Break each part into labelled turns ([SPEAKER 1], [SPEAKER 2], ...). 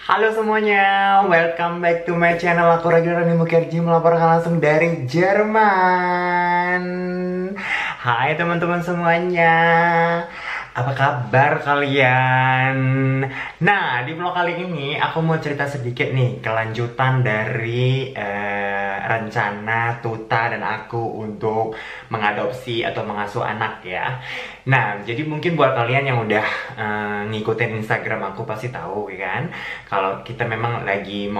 [SPEAKER 1] Halo semuanya, welcome back to my channel. Aku Rani Mukherjee melaporkan langsung dari Jerman. Hai teman-teman semuanya, apa kabar kalian? Nah, di vlog kali ini aku mau cerita sedikit nih kelanjutan dari rencana Tuta dan aku untuk mengadopsi atau mengasuh anak ya. Nah, jadi mungkin buat kalian yang udah ngikutin Instagram aku pasti tahu ya kan, kalau kita memang lagi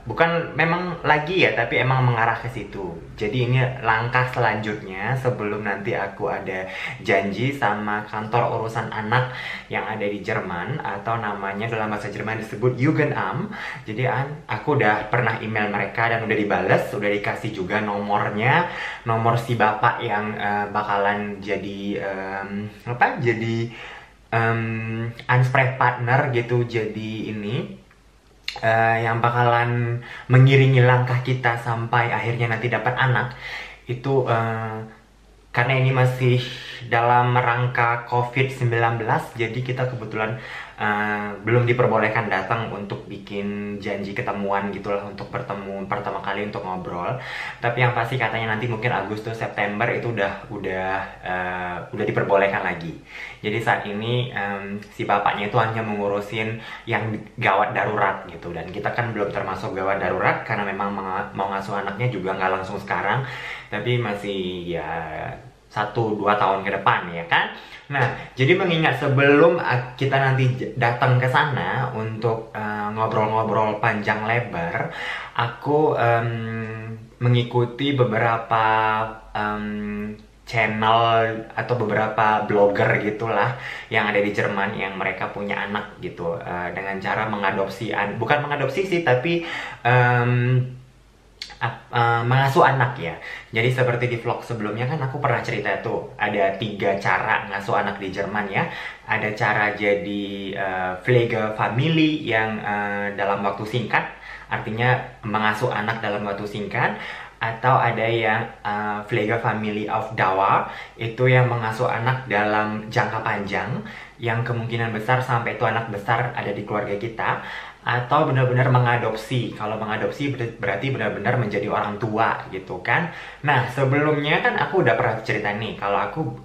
[SPEAKER 1] bukan memang lagi ya, tapi emang mengarah ke situ. Jadi ini langkah selanjutnya sebelum nanti aku ada janji sama kantor urusan anak yang ada di Jerman, atau namanya dalam bahasa Jerman disebut Jugendamt. Jadi aku udah pernah email mereka dan udah dibales, udah dikasih juga nomornya, nomor si bapak yang bakalan jadi Ansprechpartner gitu. Jadi ini yang bakalan mengiringi langkah kita sampai akhirnya nanti dapat anak itu, karena ini masih dalam rangka COVID-19, jadi kita kebetulan belum diperbolehkan datang untuk bikin janji ketemuan gitulah, untuk bertemu pertama kali untuk ngobrol. Tapi yang pasti katanya nanti mungkin Agustus September itu udah diperbolehkan lagi. Jadi saat ini si bapaknya itu hanya mengurusin yang gawat darurat gitu, dan kita kan belum termasuk gawat darurat karena memang mau ngasuh anaknya juga nggak langsung sekarang, tapi masih ya 1-2 tahun ke depan ya kan. Nah, jadi mengingat sebelum kita nanti datang ke sana untuk ngobrol-ngobrol panjang lebar, aku mengikuti beberapa channel atau beberapa blogger gitulah yang ada di Jerman yang mereka punya anak gitu, dengan cara mengadopsi, bukan mengadopsi sih, tapi mengasuh anak ya. Jadi seperti di vlog sebelumnya kan aku pernah cerita tuh, ada 3 cara ngasuh anak di Jerman ya. Ada cara jadi Pflegefamilie yang dalam waktu singkat, artinya mengasuh anak dalam waktu singkat. Atau ada yang Pflegefamilie auf Dauer, itu yang mengasuh anak dalam jangka panjang, yang kemungkinan besar sampai itu anak besar ada di keluarga kita. Atau benar-benar mengadopsi. Kalau mengadopsi berarti benar-benar menjadi orang tua gitu kan. Nah, sebelumnya kan aku udah pernah cerita nih, kalau aku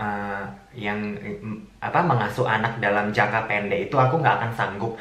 [SPEAKER 1] mengasuh anak dalam jangka pendek itu aku nggak akan sanggup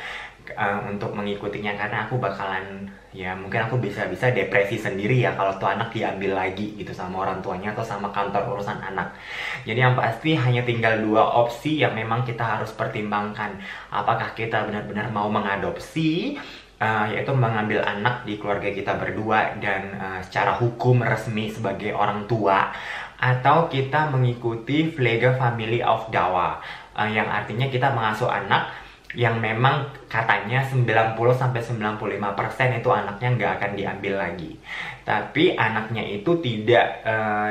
[SPEAKER 1] untuk mengikutinya, karena aku bakalan, ya mungkin aku bisa depresi sendiri ya kalau tuh anak diambil lagi gitu sama orang tuanya atau sama kantor urusan anak. Jadi yang pasti hanya tinggal 2 opsi yang memang kita harus pertimbangkan. Apakah kita benar-benar mau mengadopsi, yaitu mengambil anak di keluarga kita berdua dan secara hukum resmi sebagai orang tua, atau kita mengikuti Pflegefamilie auf Dauer, yang artinya kita mengasuh anak yang memang katanya 90-95% itu anaknya nggak akan diambil lagi. Tapi anaknya itu tidak,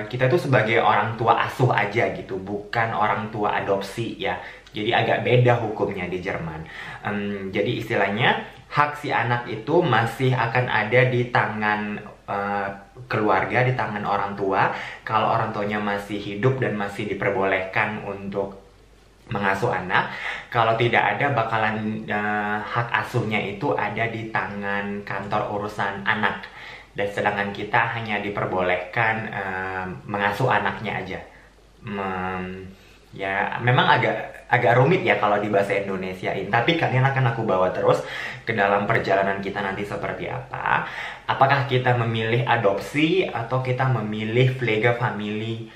[SPEAKER 1] kita tuh sebagai orang tua asuh aja gitu, bukan orang tua adopsi ya. Jadi agak beda hukumnya di Jerman. Jadi istilahnya hak si anak itu masih akan ada di tangan keluarga, di tangan orang tua. Kalau orang tuanya masih hidup dan masih diperbolehkan untuk mengasuh anak. Kalau tidak ada, bakalan hak asuhnya itu ada di tangan kantor urusan anak. Dan sedangkan kita hanya diperbolehkan mengasuh anaknya aja. Ya memang agak rumit ya kalau di bahasa Indonesiain, tapi kalian akan aku bawa terus ke dalam perjalanan kita nanti seperti apa. Apakah kita memilih adopsi atau kita memilih Pflegefamilie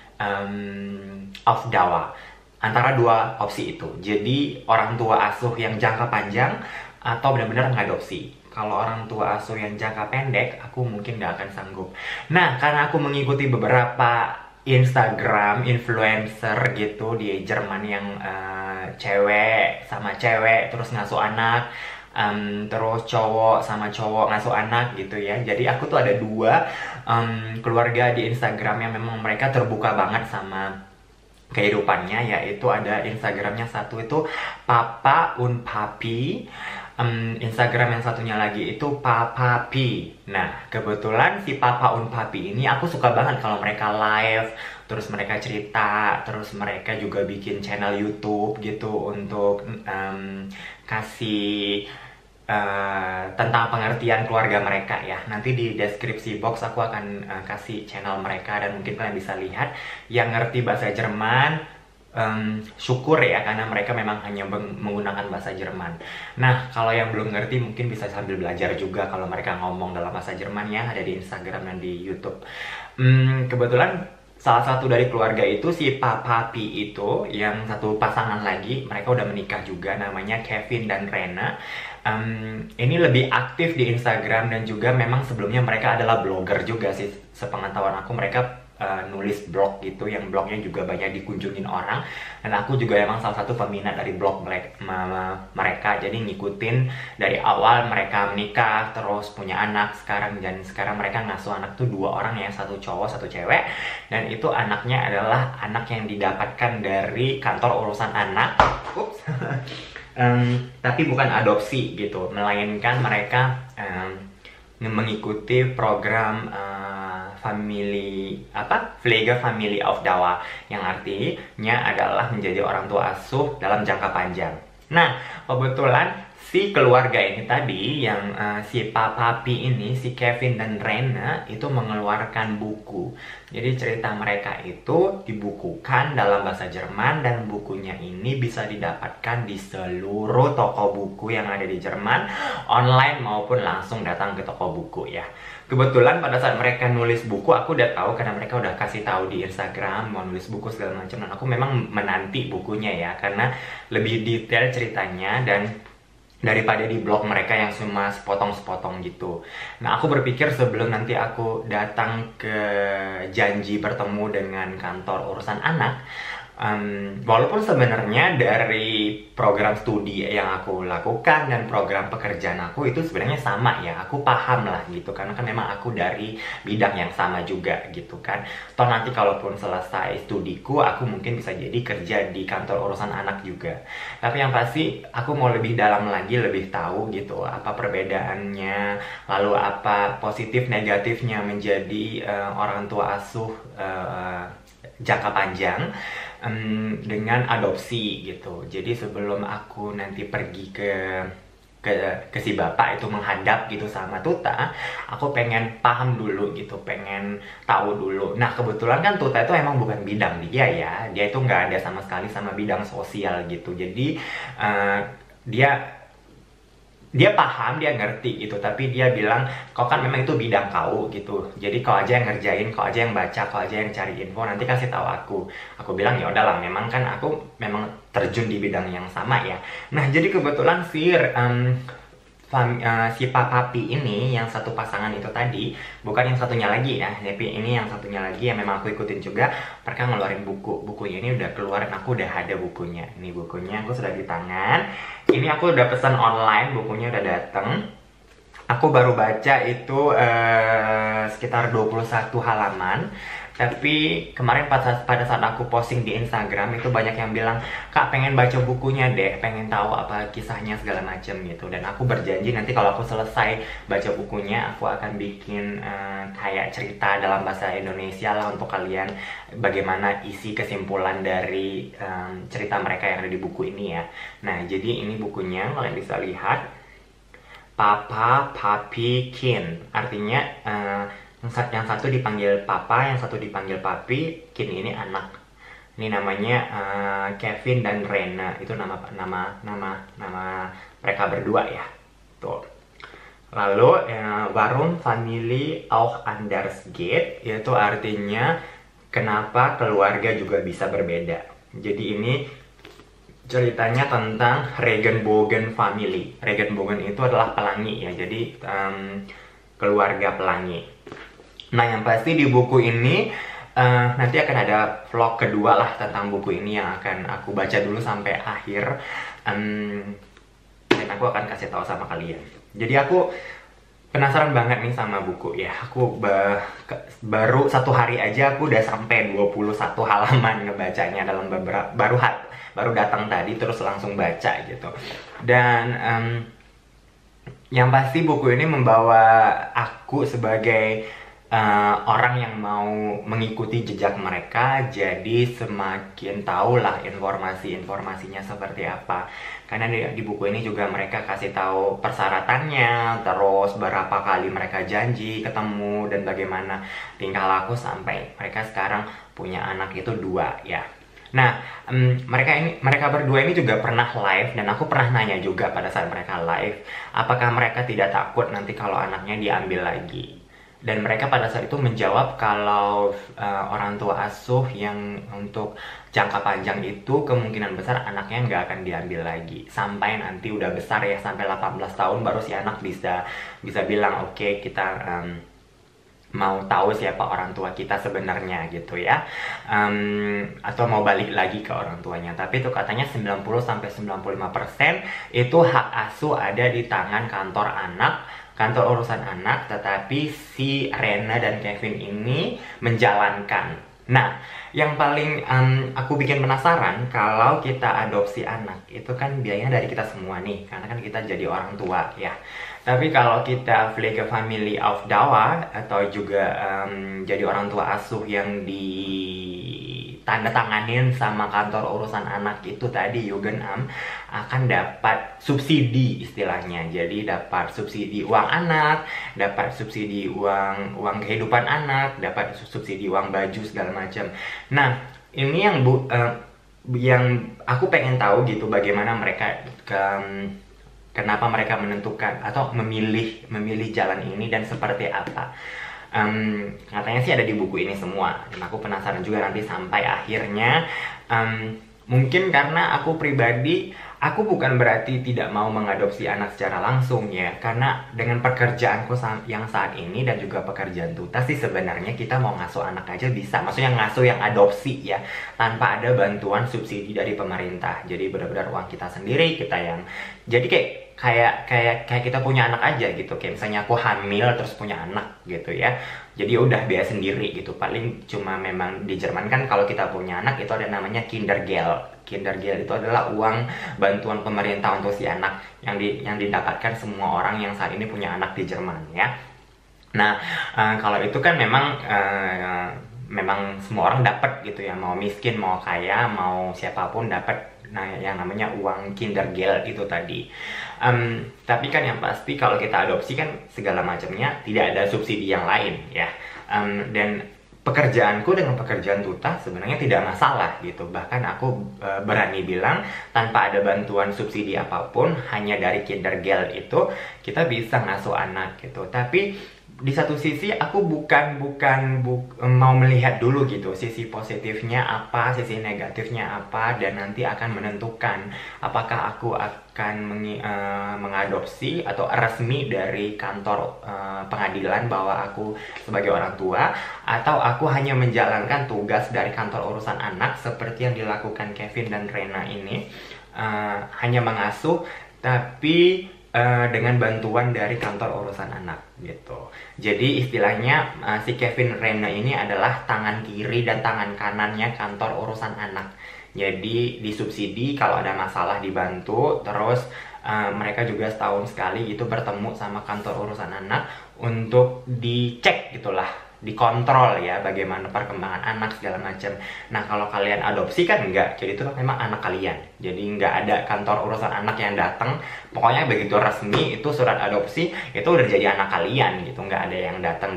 [SPEAKER 1] auf Dauer. Antara 2 opsi itu. Jadi orang tua asuh yang jangka panjang atau benar-benar ngadopsi. Kalau orang tua asuh yang jangka pendek, aku mungkin gak akan sanggup. Nah, karena aku mengikuti beberapa Instagram influencer gitu di Jerman yang cewek sama cewek terus ngasuh anak, terus cowok sama cowok ngasuh anak gitu ya. Jadi aku tuh ada 2 keluarga di Instagram yang memang mereka terbuka banget sama kehidupannya, yaitu ada Instagramnya satu itu Papa und Papi, Instagram yang satunya lagi itu Papa Pi. Nah, kebetulan si Papa und Papi ini aku suka banget kalau mereka live, terus mereka cerita, terus mereka juga bikin channel YouTube gitu untuk kasih tentang pengertian keluarga mereka ya. Nanti di deskripsi box aku akan kasih channel mereka, dan mungkin kalian bisa lihat. Yang ngerti bahasa Jerman, syukur ya, karena mereka memang hanya menggunakan bahasa Jerman. Nah, kalau yang belum ngerti mungkin bisa sambil belajar juga kalau mereka ngomong dalam bahasa Jerman ya, ada di Instagram dan di YouTube. Kebetulan salah satu dari keluarga itu, si Papi itu, yang satu pasangan lagi, mereka udah menikah juga, namanya Kevin dan Rena. Ini lebih aktif di Instagram, dan juga memang sebelumnya mereka adalah blogger juga sih. Sepengetahuan aku mereka nulis blog gitu, yang blognya juga banyak dikunjungin orang, dan aku juga emang salah satu peminat dari blog mereka. Jadi ngikutin dari awal mereka menikah, terus punya anak sekarang, dan sekarang mereka ngasuh anak tuh 2 orang ya, satu cowok satu cewek, dan itu anaknya adalah anak yang didapatkan dari kantor urusan anak. Ups. Tapi bukan adopsi gitu, melainkan mereka mengikuti program Pflege Family of Dauer, yang artinya adalah menjadi orang tua asuh dalam jangka panjang. Nah, kebetulan si keluarga ini tadi, yang si Papi ini, si Kevin dan Rena itu mengeluarkan buku. Jadi cerita mereka itu dibukukan dalam bahasa Jerman, dan bukunya ini bisa didapatkan di seluruh toko buku yang ada di Jerman, online maupun langsung datang ke toko buku ya. Kebetulan pada saat mereka nulis buku, aku udah tahu karena mereka udah kasih tahu di Instagram mau nulis buku segala macam, dan aku memang menanti bukunya ya, karena lebih detail ceritanya dan daripada di blog mereka yang cuma sepotong-sepotong gitu. Nah, aku berpikir sebelum nanti aku datang ke janji bertemu dengan kantor urusan anak, walaupun sebenarnya dari program studi yang aku lakukan dan program pekerjaan aku itu sebenarnya sama ya, aku paham lah gitu, karena kan memang aku dari bidang yang sama juga gitu kan. Toh nanti kalaupun selesai studiku, aku mungkin bisa jadi kerja di kantor urusan anak juga. Tapi yang pasti aku mau lebih dalam lagi, lebih tahu gitu apa perbedaannya, lalu apa positif negatifnya menjadi orang tua asuh jangka panjang dengan adopsi gitu. Jadi sebelum aku nanti pergi ke si bapak itu menghadap gitu sama Tuta, aku pengen paham dulu gitu, pengen tahu dulu. Nah, kebetulan kan Tuta itu emang bukan bidang dia ya, dia itu nggak ada sama sekali sama bidang sosial gitu. Jadi dia paham, dia ngerti gitu, tapi dia bilang, kau kan memang itu bidang kau gitu, jadi kau aja yang ngerjain, kau aja yang baca, kau aja yang cari info, nanti kasih tahu aku. Aku bilang ya udahlah, memang kan aku memang terjun di bidang yang sama ya. Nah, jadi kebetulan si Papi ini, yang satu pasangan itu tadi, bukan yang satunya lagi ya, tapi ini yang satunya lagi yang memang aku ikutin juga, mereka ngeluarin bukunya ini udah keluar, dan aku udah ada bukunya. Ini bukunya aku sudah di tangan. Ini aku udah pesan online, bukunya udah dateng. Aku baru baca itu sekitar 21 halaman. Tapi kemarin pada saat aku posting di Instagram itu banyak yang bilang, "Kak, pengen baca bukunya deh, pengen tahu apa kisahnya segala macam gitu." Dan aku berjanji nanti kalau aku selesai baca bukunya, aku akan bikin kayak cerita dalam bahasa Indonesia lah untuk kalian, bagaimana isi kesimpulan dari cerita mereka yang ada di buku ini ya. Nah, jadi ini bukunya, kalian bisa lihat. Papa, Papi, Kin. Artinya yang satu dipanggil Papa, yang satu dipanggil Papi. Kin ini anak. Ini namanya Kevin dan Rena. Itu nama mereka berdua ya. Tuh. Lalu Warum Family auch anders geht, yaitu artinya kenapa keluarga juga bisa berbeda. Jadi ini ceritanya tentang Regenbogen Family. Regenbogen itu adalah pelangi ya, jadi keluarga pelangi. Nah, yang pasti di buku ini nanti akan ada vlog kedua lah tentang buku ini, yang akan aku baca dulu sampai akhir, dan aku akan kasih tahu sama kalian. Jadi aku penasaran banget nih sama buku ya. Aku baru 1 hari aja aku udah sampai 21 halaman ngebacanya dalam baru datang tadi terus langsung baca gitu. Dan yang pasti buku ini membawa aku sebagai orang yang mau mengikuti jejak mereka, jadi semakin tahulah informasinya seperti apa. Karena di buku ini juga mereka kasih tahu persyaratannya, terus berapa kali mereka janji ketemu, dan bagaimana tingkah laku sampai mereka sekarang punya anak itu 2 ya. Nah, mereka berdua ini juga pernah live, dan aku pernah nanya juga pada saat mereka live, apakah mereka tidak takut nanti kalau anaknya diambil lagi. Dan mereka pada saat itu menjawab kalau orang tua asuh yang untuk jangka panjang itu kemungkinan besar anaknya nggak akan diambil lagi. Sampai nanti udah besar ya, sampai 18 tahun baru si anak bisa bilang oke, kita mau tahu siapa orang tua kita sebenarnya gitu ya. Atau mau balik lagi ke orang tuanya. Tapi itu katanya 90-95% itu hak asuh ada di tangan kantor urusan anak, tetapi si Rena dan Kevin ini menjalankan. Nah, yang paling aku bikin penasaran, kalau kita adopsi anak, itu kan biayanya dari kita semua nih, karena kan kita jadi orang tua ya. Tapi kalau kita Pflege Family of Dauer, atau juga jadi orang tua asuh yang ditandatanganin sama kantor urusan anak itu tadi, Jugendamt, akan dapat subsidi istilahnya. Jadi dapat subsidi uang anak, dapat subsidi uang kehidupan anak, dapat subsidi uang baju segala macam. Nah, ini yang aku pengen tahu gitu, bagaimana mereka kenapa mereka menentukan atau memilih jalan ini, dan seperti apa. Katanya sih ada di buku ini semua, dan aku penasaran juga nanti sampai akhirnya. Mungkin karena aku pribadi, aku bukan berarti tidak mau mengadopsi anak secara langsung ya, karena dengan pekerjaanku yang saat ini dan juga pekerjaan Tuta sih sebenarnya kita mau ngasuh anak aja bisa, maksudnya ngasuh yang adopsi ya, tanpa ada bantuan subsidi dari pemerintah. Jadi benar-benar uang kita sendiri, kita yang jadi kayak kita punya anak aja gitu. Kayak misalnya aku hamil terus punya anak gitu ya, jadi udah biaya sendiri gitu. Paling cuma memang di Jerman kan kalau kita punya anak itu ada namanya Kindergeld itu adalah uang bantuan pemerintah untuk si anak yang didapatkan semua orang yang saat ini punya anak di Jerman ya. Nah, kalau itu kan memang semua orang dapat gitu ya, mau miskin mau kaya mau siapapun dapat. Nah, yang namanya uang Kindergeld itu tadi. Tapi kan yang pasti kalau kita adopsi kan segala macamnya tidak ada subsidi yang lain ya. Dan pekerjaanku dengan pekerjaan Tuta sebenarnya tidak masalah gitu. Bahkan aku berani bilang tanpa ada bantuan subsidi apapun, hanya dari Kindergeld itu kita bisa ngasuh anak gitu. Tapi di satu sisi aku bukan mau melihat dulu gitu sisi positifnya apa, sisi negatifnya apa, dan nanti akan menentukan apakah aku akan mengadopsi atau resmi dari kantor pengadilan bahwa aku sebagai orang tua, atau aku hanya menjalankan tugas dari kantor urusan anak seperti yang dilakukan Kevin dan Rena ini, hanya mengasuh tapi dengan bantuan dari kantor urusan anak gitu. Jadi istilahnya si Kevin Rena ini adalah tangan kiri dan tangan kanannya kantor urusan anak. Jadi disubsidi kalau ada masalah dibantu, terus mereka juga setahun sekali itu bertemu sama kantor urusan anak untuk dicek gitulah, dikontrol ya bagaimana perkembangan anak segala macam. Nah, kalau kalian adopsi kan enggak, jadi itu memang anak kalian. Jadi enggak ada kantor urusan anak yang datang. Pokoknya begitu resmi itu surat adopsi itu udah jadi anak kalian gitu. Enggak ada yang datang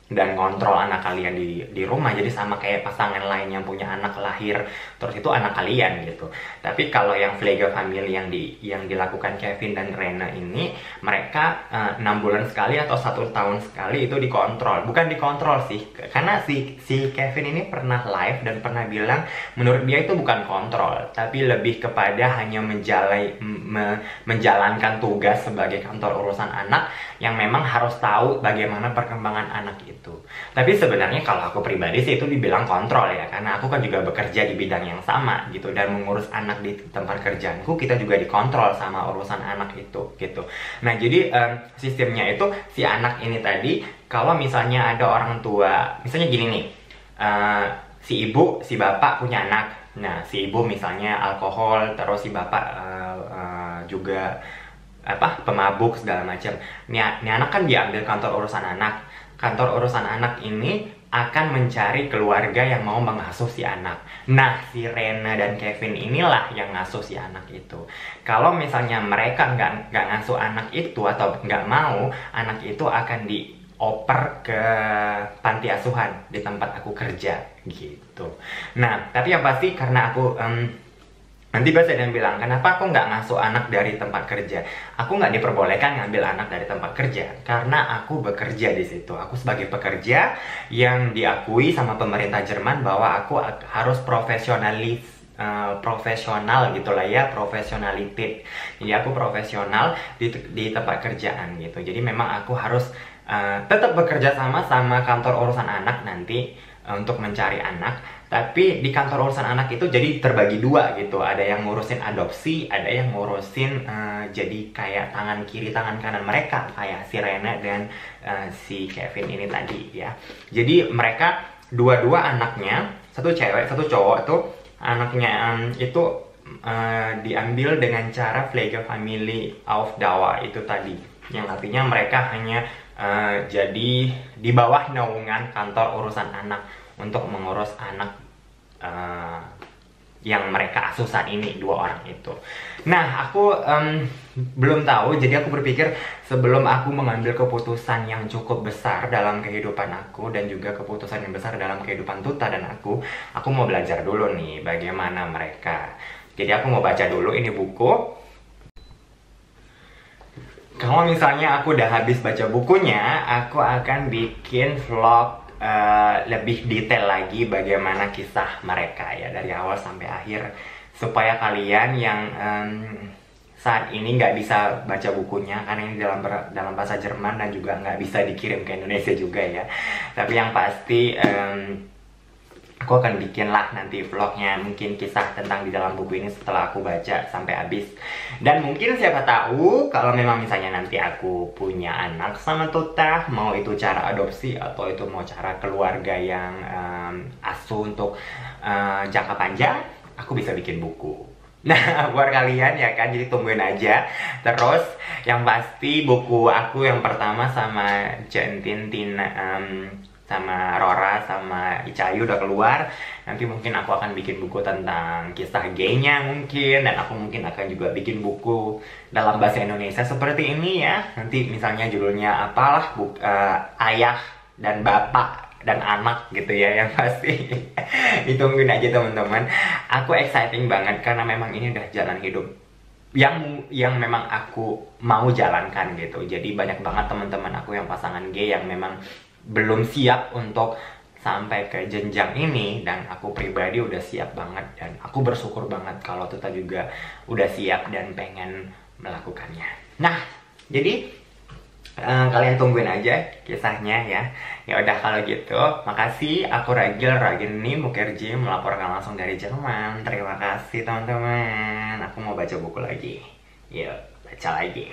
[SPEAKER 1] dan ngontrol anak kalian di rumah. Jadi sama kayak pasangan lain yang punya anak lahir terus itu anak kalian gitu. Tapi kalau yang Pflege Family yang dilakukan Kevin dan Rena ini, mereka 6 bulan sekali atau 1 tahun sekali itu dikontrol. Bukan dikontrol sih, karena si Kevin ini pernah live dan pernah bilang menurut dia itu bukan kontrol, tapi lebih kepada hanya menjalankan tugas sebagai kantor urusan anak yang memang harus tahu bagaimana perkembangan anak itu. Tapi sebenarnya kalau aku pribadi sih itu dibilang kontrol ya, karena aku kan juga bekerja di bidang yang sama gitu, dan mengurus anak di tempat kerjaanku kita juga dikontrol sama urusan anak itu gitu. Nah, jadi sistemnya itu si anak ini tadi, kalau misalnya ada orang tua, misalnya gini nih, si ibu si bapak punya anak. Nah, si ibu misalnya alkohol, terus si bapak juga pemabuk segala macam. Nih anak kan diambil kantor urusan anak. kantor urusan anak ini akan mencari keluarga yang mau mengasuh si anak. Nah, si Rena dan Kevin inilah yang ngasuh si anak itu. Kalau misalnya mereka nggak ngasuh anak itu atau nggak mau, anak itu akan dioper ke panti asuhan di tempat aku kerja gitu. Nah, tapi yang pasti karena aku nanti pasti ada yang bilang, kenapa aku nggak ngasuh anak dari tempat kerja? Aku nggak diperbolehkan ngambil anak dari tempat kerja karena aku bekerja di situ. Aku sebagai pekerja yang diakui sama pemerintah Jerman bahwa aku harus profesional gitulah ya, profesionality. Jadi aku profesional di tempat kerjaan gitu. Jadi memang aku harus tetap bekerja sama kantor urusan anak nanti untuk mencari anak. Tapi di kantor urusan anak itu jadi terbagi dua gitu. Ada yang ngurusin adopsi, ada yang ngurusin jadi kayak tangan kiri tangan kanan mereka, kayak si Rena dan si Kevin ini tadi ya. Jadi mereka dua-dua anaknya, satu cewek satu cowok tuh, anaknya itu diambil dengan cara Pflegefamilie auf Dauer itu tadi, yang artinya mereka hanya jadi di bawah naungan kantor urusan anak untuk mengurus anak yang mereka asuh saat ini, dua orang itu. Nah, aku belum tahu, jadi aku berpikir sebelum aku mengambil keputusan yang cukup besar dalam kehidupan aku dan juga keputusan yang besar dalam kehidupan Tuta dan aku mau belajar dulu nih bagaimana mereka. Jadi aku mau baca dulu ini buku. Kalau misalnya aku udah habis baca bukunya, aku akan bikin vlog lebih detail lagi bagaimana kisah mereka ya dari awal sampai akhir, supaya kalian yang saat ini nggak bisa baca bukunya karena ini dalam bahasa Jerman dan juga nggak bisa dikirim ke Indonesia juga ya, tapi yang pasti aku akan bikin lah nanti vlognya, mungkin kisah tentang di dalam buku ini setelah aku baca sampai habis. Dan mungkin siapa tahu kalau memang misalnya nanti aku punya anak sama Tuta, mau itu cara adopsi atau itu mau cara keluarga yang asuh untuk jangka panjang, aku bisa bikin buku. Nah, buat kalian ya kan, jadi tungguin aja. Terus yang pasti buku aku yang pertama sama Centin, sama Rora, sama Icayu udah keluar. Nanti mungkin aku akan bikin buku tentang kisah gaynya mungkin. Dan aku mungkin akan juga bikin buku dalam bahasa Indonesia seperti ini ya. Nanti misalnya judulnya apalah, ayah dan bapak dan anak gitu ya. Yang pasti ditungguin aja teman-teman. Aku exciting banget karena memang ini udah jalan hidup yang memang aku mau jalankan gitu. Jadi banyak banget teman-teman aku yang pasangan gay yang memang belum siap untuk sampai ke jenjang ini, dan aku pribadi udah siap banget dan aku bersyukur banget kalau Tuta juga udah siap dan pengen melakukannya. Nah, jadi kalian tungguin aja kisahnya ya. Ya udah kalau gitu, makasih. Aku Ragil ini Mukherjee melaporkan langsung dari Jerman. Terima kasih teman-teman. Aku mau baca buku lagi. Yuk, baca lagi.